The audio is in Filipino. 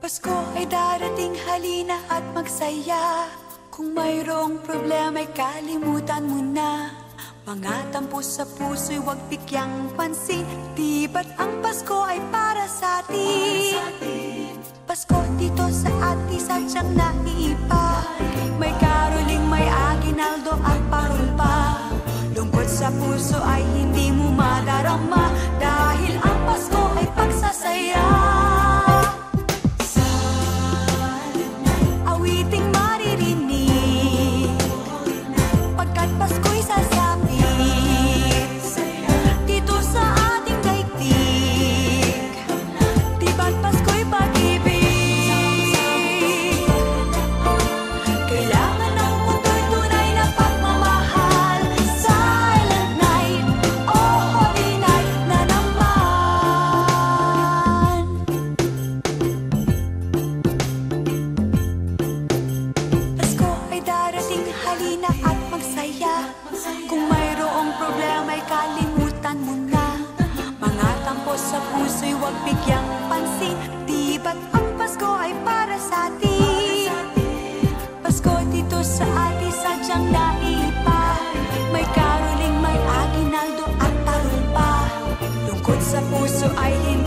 Pasko ay darating, halina at magsaya. Kung mayroong problema ay kalimutan mo na. Mga tampo sa puso'y huwag bigyang pansin. Di ba't ang Pasko ay para sa atin? Pasko dito sa atin sadyang naiiba. May caroling, may aguinaldo at parol pa. Lungkot sa puso ay hindi mo madarama, dahil ang Pasko ay pagsasaya. Awiting maririnig pagkat Pasko'y sasapit dito sa ating daigdig. Di ba't Pasko'y pag-ibig? Kailangan ng mundo'y tunay na pagmamahal. Silent night, oh holy night na naman. Pasko ay darating, halina at magsaya. Kung mayroong problema ay kalimutan mo na. Mga tampo sa puso'y huwag bigyang pansin. Di ba't ang Pasko ay para sa atin? Pasko dito sa atin sadyang naiiba. May caroling, may aguinaldo at parol pa. Lungkot sa puso ay hindi